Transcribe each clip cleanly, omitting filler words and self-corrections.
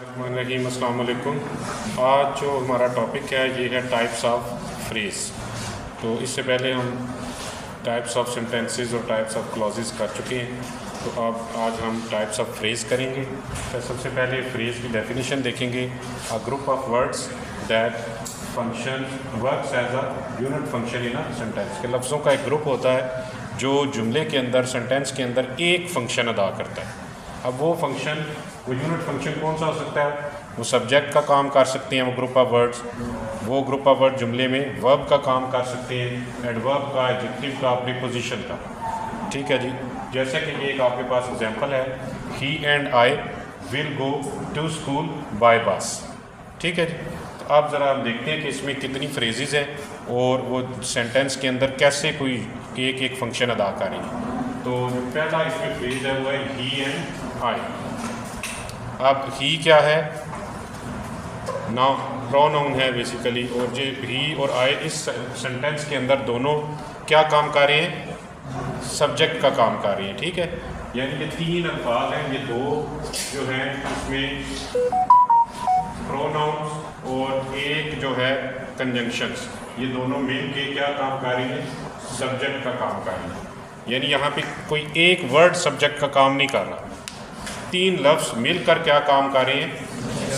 बिस्मिल्लाहिर्रहमानिर्रहीम। अस्सलाम वालेकुम। आज जो हमारा टॉपिक है ये है टाइप्स ऑफ फ्रेज। तो इससे पहले हम टाइप्स ऑफ सेंटेंसेस और टाइप्स ऑफ क्लॉजेस कर चुके हैं। तो अब आज हम टाइप्स ऑफ फ्रेज करेंगे। तो सबसे पहले फ्रेज की डेफिनेशन देखेंगे। A group of words that function works as a unit function in a sentence. के लफ्ज़ों का एक ग्रुप होता है जो जुमले के अंदर, सेंटेंस के अंदर एक फ़ंक्शन अदा करता है। अब वो फंक्शन, वो यूनिट फंक्शन कौन सा हो सकता है? वो सब्जेक्ट का काम कर सकते हैं वो ग्रुप ऑफ वर्ड्स। वो ग्रुप ऑफ वर्ड जुमले में वर्ब का काम कर सकते हैं, एडवर्ब का, एडजेक्टिव का, प्रीपोजिशन का। ठीक है जी। जैसे कि ये एक आपके पास एग्जांपल है, he and I will go to school by bus. ठीक है जी। तो अब ज़रा हम देखते हैं कि इसमें कितनी फ्रेजेस हैं और वो सेंटेंस के अंदर कैसे कोई एक एक फंक्शन अदा करेंगे। तो जो पहला इसमें फ्रेज है वो है ही एंड आई। अब ही क्या है? नाउ प्रोनाउन है बेसिकली, और जो ही और आई इस सेंटेंस के अंदर दोनों क्या काम कर रहे हैं? सब्जेक्ट का काम कर रहे हैं। ठीक है, यानी कि तीन अल्फाज हैं, ये दो जो हैं इसमें प्रोनाउंस और एक जो है कंजंक्शंस, ये दोनों मिल के क्या काम कर रही हैं? सब्जेक्ट का काम कर रही हैं। यानी यहाँ पे कोई एक वर्ड सब्जेक्ट का काम नहीं कर रहा, तीन लफ्ज़ मिलकर क्या काम कर रहे हैं?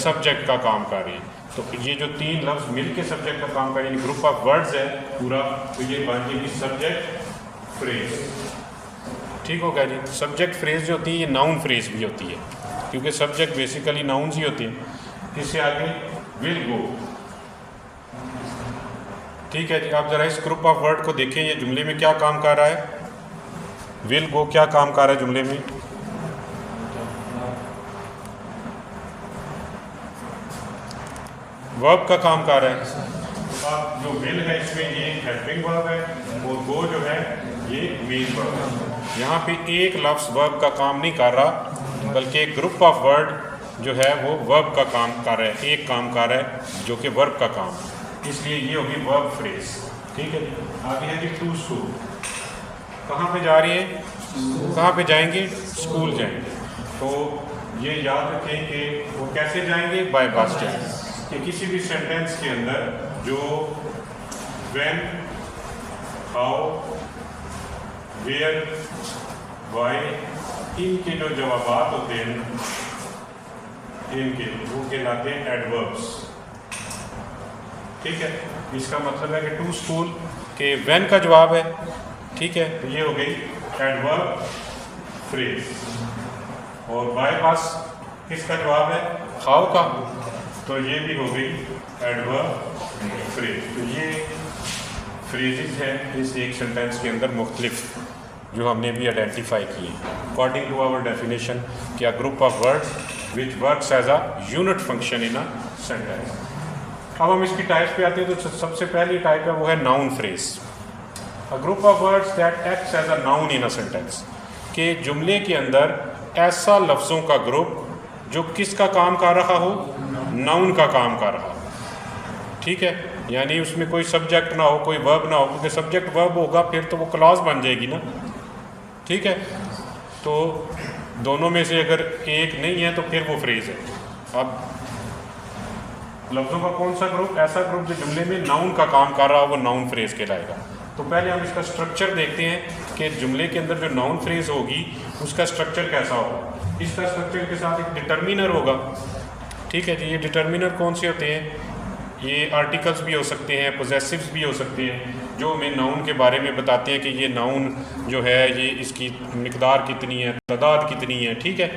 सब्जेक्ट का काम कर रहे हैं। तो ये जो तीन लफ्ज़ मिल के सब्जेक्ट का काम कर रहे हैं, ग्रुप ऑफ वर्ड्स है पूरा, तो ये बन जाएगी सब्जेक्ट फ्रेज। ठीक हो गया जी। सब्जेक्ट फ्रेज जो होती है ये नाउन फ्रेज भी होती है, क्योंकि सब्जेक्ट बेसिकली नाउन्स ही होते हैं। इससे आगे विल गो। ठीक है जी। आप ज़रा इस ग्रुप ऑफ वर्ड को देखें, ये जुमले में क्या काम कर रहा है? विल गो क्या काम कर रहा है जुमले में? वर्ब का काम कर रहा है। अब जो विल है इसमें ये हेल्पिंग वर्ब है, और गो जो है ये मेन वर्ब है। यहाँ पे एक लफ्ज़ वर्ब का काम नहीं कर रहा, बल्कि एक ग्रुप ऑफ वर्ड जो है वो वर्ब का काम कर रहा है, एक काम कर रहा है जो कि वर्ब का काम है। इसलिए ये होगी वर्ब फ्रेज। ठीक है जी। आगे है जी टू स्कूल। कहाँ पे जा रही है? कहाँ पे जाएंगे? स्कूल जाएंगे। तो ये याद रखें कि वो कैसे जाएंगे? बाय बस जाएंगे। कि किसी भी सेंटेंस के अंदर जो व्हेन, हाउ, वेयर, व्हाई, इनके जो जवाबात होते हैं इनके, वो कहलाते हैं एडवर्ब्स। ठीक है। इसका मतलब है कि टू स्कूल के व्हेन का जवाब है। ठीक है, तो ये हो गई एडवर्ब फ्रेज। और बाय बस किसका जवाब है? हाउ का, तो ये भी हो गई एडवर्ब फ्रेज। तो ये फ्रेजेस हैं इस एक सेंटेंस के अंदर मुख्तलिफ, जो हमने भी आइडेंटिफाई किए अकॉर्डिंग टू आवर डेफिनेशन कि a group of words which works as a unit function in a sentence. अब हम इसकी टाइप्स पे आते हैं। तो सबसे पहली टाइप है वो है noun phrase. A group of words that acts as a noun in a sentence. के जुमले के अंदर ऐसा लफ्ज़ों का ग्रुप जो किसका काम कर रहा हो? नाउन का काम कर रहा हो। ठीक है, यानी उसमें कोई सब्जेक्ट ना हो, कोई वर्ब ना हो, क्योंकि सब्जेक्ट वर्ब होगा फिर तो वो क्लॉज बन जाएगी ना। ठीक है, तो दोनों में से अगर एक नहीं है तो फिर वो फ्रेज है। अब लफ्ज़ों का कौन सा ग्रुप? ऐसा ग्रुप जो जुमले में नाउन का काम कर रहा हो, वो नाउन फ्रेज कहलाएगा। तो पहले हम इसका स्ट्रक्चर देखते हैं कि जुमले के अंदर जो नाउन फ्रेज होगी उसका स्ट्रक्चर कैसा होगा। इसका स्ट्रक्चर के साथ एक डिटर्मिनर होगा। ठीक है जी। ये डिटर्मिनर कौन से होते हैं? ये आर्टिकल्स भी हो सकते हैं, पोजेसिव्स भी हो सकते हैं, जो हमें नाउन के बारे में बताते हैं कि ये नाउन जो है ये इसकी मिकदार कितनी है, तादाद कितनी है। ठीक है,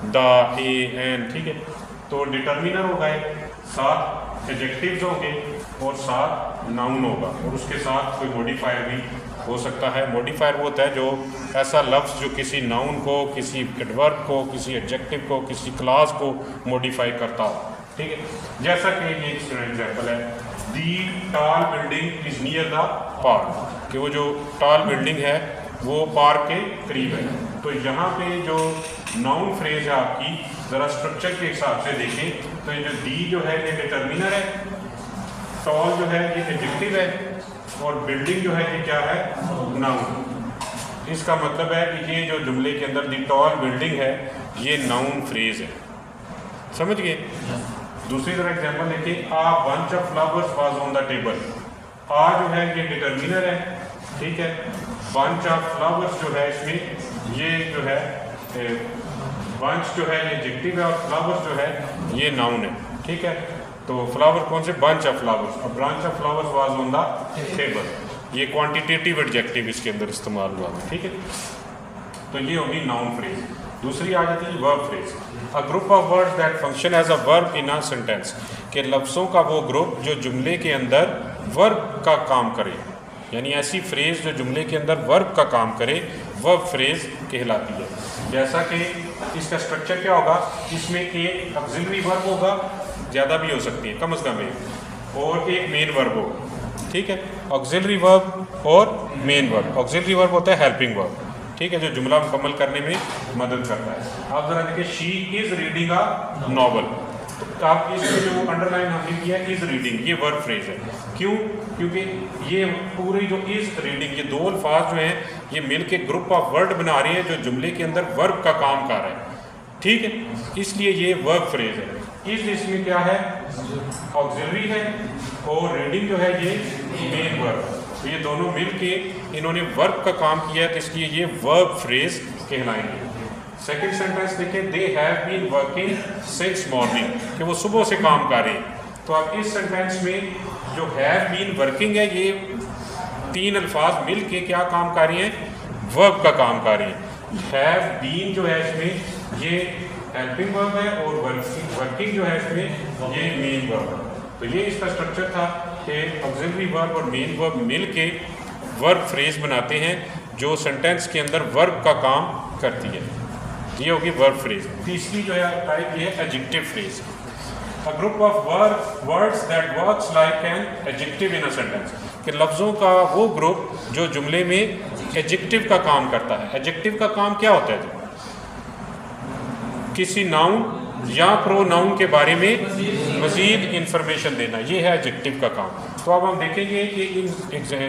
द, ए, एन। ठीक है, तो डिटर्मिनर होगा, साथ एडजेक्टिव्स होंगे और साथ नाउन होगा, और उसके साथ कोई मॉडिफायर भी हो सकता है। मॉडिफायर वो होता है जो ऐसा लफ्ज़ जो किसी नाउन को, किसी एडवर्ब को, किसी एडजेक्टिव को, किसी क्लास को मॉडिफाई करता हो। ठीक है, जैसा कि ये एग्जाम्पल है, the tall building is near the park, कि वो जो टॉल बिल्डिंग है वो पार्क के करीब है। तो यहाँ पे जो नाउन फ्रेज है आपकी, ज़रा स्ट्रक्चर के हिसाब से देखें तो ये जो दी जो है ये डिटर्मिनर है, टॉल जो है ये एडजेक्टिव है, और बिल्डिंग जो है ये क्या है? नाउन। इसका मतलब है कि ये जो जुमले के अंदर दी टॉल बिल्डिंग है ये नाउन फ्रेज है। समझ गए? दूसरी तरह एग्जांपल देखिए, a bunch of flowers was on the table. आ जो है ये डिटर्मिनर है, ठीक है। बंच ऑफ फ्लावर्स जो है इसमें ये जो है बंच जो है ये एडजेक्टिव है और फ्लावर्स जो है ये नाउन है, ठीक है। तो फ्लावर कौन से? Bunch of flowers. और branch of flowers was on the table, ये क्वांटिटेटिव एडजेक्टिव इसके अंदर इस्तेमाल हुआ है, ठीक है। तो ये होगी नाउन फ्रेज। दूसरी आ जाती है verb phrase. A group of words that function as a verb in a sentence, के लफ्ज़ों का वो ग्रुप जो जुमले के अंदर वर्ब का काम करे, यानी ऐसी फ्रेज जो जुमले के अंदर वर्ब का काम करे, वर्ब फ्रेज कहलाती है। जैसा कि इसका स्ट्रक्चर क्या होगा, इसमें एक ऑक्सिलरी वर्ब होगा, ज़्यादा भी हो सकती है, कम अज़ कम एक, और एक मेन वर्ब होगा, ठीक है। ऑक्सिलरी वर्ब और मेन वर्ब। ऑक्सिलरी वर्ब होता है हेल्पिंग वर्ब, ठीक है, जो जुमला मुकम्मल करने में मदद करता है। आप जरा देखिए, she is reading a novel, तो आप इसमें जो अंडरलाइन हमने किया इज़ रीडिंग, ये वर्ब फ्रेज है। क्यों? क्योंकि ये पूरी जो इज़ रीडिंग, ये दो अल्फाज जो हैं ये मिल के ग्रुप ऑफ वर्ड बना रहे हैं जो जुमले के अंदर वर्ब का काम कर रहे हैं, ठीक है, इसलिए ये वर्ब फ्रेज है। इज़ इसमें क्या है? ऑक्सिलरी है, और रीडिंग जो है ये मेन वर्ब। तो ये दोनों मिल के इन्होंने वर्ब का काम किया है, तो इसलिए ये वर्ब फ्रेज कहलाएंगे। सेकंड सेंटेंस देखें, they have been working since morning, कि वो सुबह से काम कर रहे हैं। तो अब इस सेंटेंस में जो हैव बीन वर्किंग है, ये तीन अल्फाज मिल के क्या काम कर रहे हैं? वर्ब का काम कर रहे हैं। हैव बीन जो है इसमें ये हेल्पिंग वर्ब है, और वर्किंग जो है इसमें ये मेन वर्ब है। तो ये इसका स्ट्रक्चर था कि ऑक्सिलरी वर्ब और मेन वर्ब मिल के वर्ब फ्रेज बनाते हैं जो सेंटेंस के अंदर वर्ब का काम करती है। ये होगी वर्ब फ्रेज। तीसरी जो है टाइप ये है adjective phrase. A group of words that works like an adjective in a sentence, कि लफ्ज़ों का वो ग्रुप जो जुमले में एडजेक्टिव का काम करता है। एडजेक्टिव का काम क्या होता है? किसी नाउन या प्रोनाउन के बारे में मज़ीद इंफॉर्मेशन देना, ये है एडजेक्टिव का काम। तो अब हम देखेंगे कि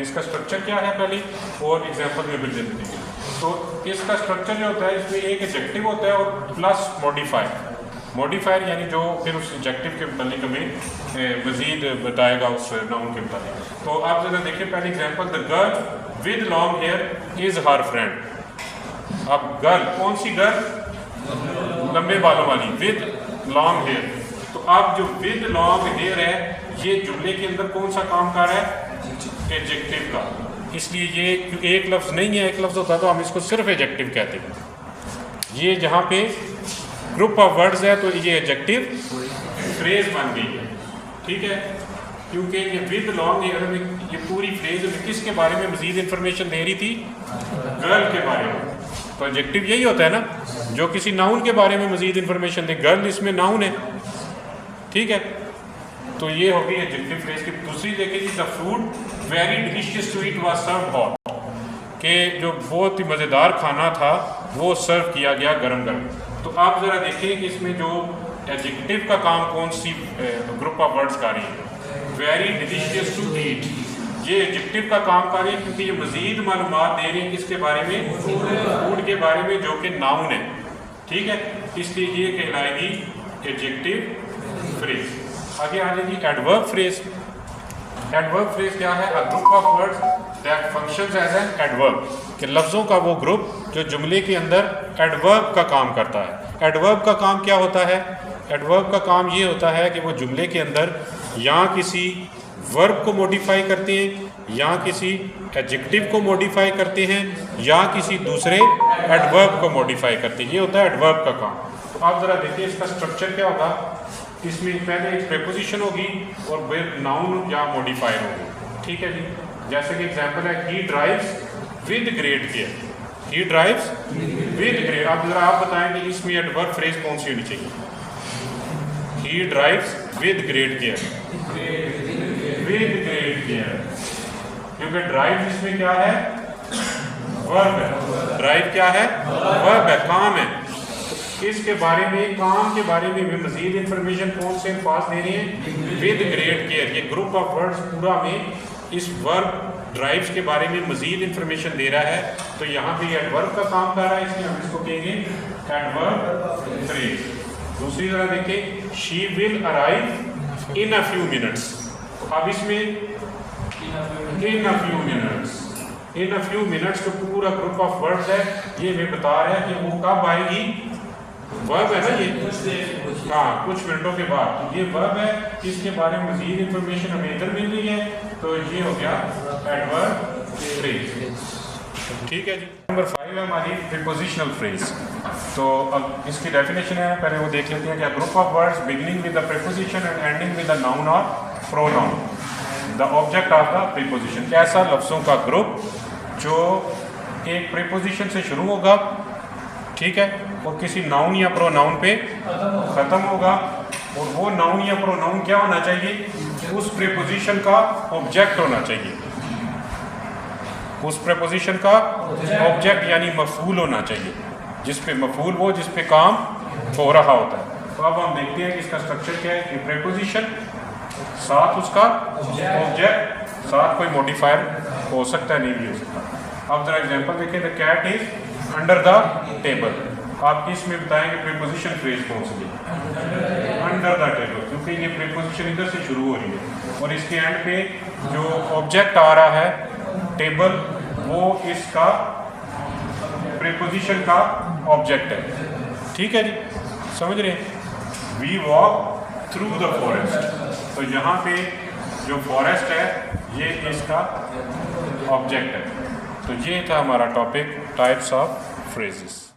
इसका स्ट्रक्चर क्या है पहले, और एग्जांपल में भी दे देंगे। तो इसका स्ट्रक्चर जो होता है, इसमें एक एडजेक्टिव होता है और प्लस मॉडिफायर। मॉडिफायर यानी जो फिर उस एडजेक्टिव के मुतालिक हमें मज़ीद बताएगा उस नाउन के मुतालिक। तो आप ज़रा देखिए पहले example, the girl with long here is her friend. अब गर्ल, कौन सी गर्ल? लंबे बालों वाली, विद लॉन्ग हेयर। तो अब जो विद लॉन्ग हेयर है, ये जुमले के अंदर कौन सा काम कर रहा है? एडजेक्टिव का। इसलिए ये एक लफ्ज़ नहीं है, एक लफ्ज़ होता है तो हम इसको सिर्फ एडजेक्टिव कहते हैं। ये जहाँ पे ग्रुप ऑफ वर्ड्स है तो ये एडजेक्टिव फ्रेज बन गई है, ठीक है। क्योंकि ये विद लॉन्ग हेयर में ये पूरी फ्रेज में किसके बारे में मज़ीद इंफॉर्मेशन दे रही थी? गर्ल के बारे में। तो एडजेक्टिव यही होता है ना, जो किसी नाउन के बारे में मज़ीद इंफॉर्मेशन दे। गर्ल इसमें नाउन है, ठीक है। तो ये होगी एडजेक्टिव फ्रेज की। दूसरी देखिए, the food very delicious to eat was served hot, कि जो बहुत ही मज़ेदार खाना था वो सर्व किया गया गरम गरम। तो आप ज़रा देखिए कि इसमें जो एडजेक्टिव का काम कौन सी ग्रुप ऑफ वर्ड्स का रही है? वेरी डिलीशियस टू ईट, ये एडजेक्टिव का काम कर रही है, क्योंकि ये मज़ीद मालूमात दे रही है किसके बारे में? फूड के बारे में, जो कि नाउन है, ठीक है। इसलिए ये कहलाएगी एडजेक्टिव फ्रेज। आगे आ जाएगी एडवर्ब फ्रेज। एडवर्ब फ्रेज क्या है? A group of words that functions as an adverb, कि लफ्ज़ों का वो ग्रुप जो जुमले के अंदर एडवर्ब का काम करता है। एडवर्ब का काम क्या होता है? एडवर्ब का काम ये होता है कि वो जुमले के अंदर या किसी वर्ब को मॉडिफाई करते हैं, या किसी एडजेक्टिव को मॉडिफाई करते हैं, या किसी दूसरे एडवर्ब को मॉडिफाई करते हैं। ये होता है एडवर्ब का काम। तो आप ज़रा देखिए इसका स्ट्रक्चर क्या होगा। इसमें पहले एक प्रीपोजिशन होगी और फिर नाउन या मॉडिफायर होगी, ठीक है जी। जैसे कि एग्जांपल है, ही drives with great care. He drives with great. अब ज़रा आप बताएं कि इसमें एडवर्ब फ्रेज कौन सी होनी चाहिए? ही drives with great care, with great care, क्योंकि ड्राइव इसमें क्या है? वर्ब है। ड्राइव क्या है? वर्ब है, काम है। इसके बारे में, काम के बारे में भी मज़ीद इंफॉर्मेशन कौन से अल्फाज दे रही हैं? With great care. ये ग्रुप ऑफ वर्ड्स पूरा में इस वर्ब ड्राइव्स के बारे में मज़ीद इंफॉर्मेशन दे रहा है। तो यहाँ पे एडवर्ब का काम कर रहा है, इसलिए हम इसको कहेंगे एडवर्ब फ्रेज। दूसरी तरह देखें, she will arrive in a few minutes. अब इसमें in a few minutes, in a few minutes का पूरा ग्रुप ऑफ वर्ड्स है। ये हमें बता रहा है कि वो कब आएगी, वर्ब है ना ये, हाँ कुछ मिनटों के बाद। तो ये वर्ब है, इसके बारे में मजीद इंफॉर्मेशन हमें इधर मिल रही है। तो ये हो गया एडवर्ब फ्रेज। ठीक है जी। नंबर 5 है हमारी प्रीपोजिशनल फ्रेज। तो अब इसकी डेफिनेशन है, पहले वो देख लेते हैं कि group of words beginning with the preposition and ending with the noun और pronoun, the object of the preposition. ऐसा लफ्ज़ों का ग्रुप जो एक प्रीपोजिशन से शुरू होगा, ठीक है, और किसी नाउन या प्रोनाउन पे ख़त्म होगा। और वो नाउन या प्रोनाउन क्या होना चाहिए, उस प्रीपोजिशन का ऑब्जेक्ट होना चाहिए, उस प्रीपोजिशन का ऑब्जेक्ट यानी मफूल होना चाहिए, जिस पे मफूल वो जिस पे काम हो रहा होता है। तो अब हम देखते हैं कि इसका स्ट्रक्चर क्या है कि प्रीपोजिशन साथ उसका ऑब्जेक्ट, साथ कोई मॉडिफायर हो सकता है, नहीं भी हो सकता। अब जरा एग्जांपल देखिए, the cat is under the table. आप इसमें बताएंगे प्रीपोजिशन फ्रेज कौन सी है, अंडर द टेबल, क्योंकि ये प्रीपोजिशन इधर से शुरू हो रही है और इसके एंड पे जो ऑब्जेक्ट आ रहा है टेबल, वो इसका प्रीपोजिशन का ऑब्जेक्ट है। ठीक है जी, समझ रहे हैं। We walk through the forest, तो यहाँ पे जो फॉरेस्ट है ये इसका ऑब्जेक्ट है। तो ये था हमारा टॉपिक, टाइप्स ऑफ फ्रेजेस।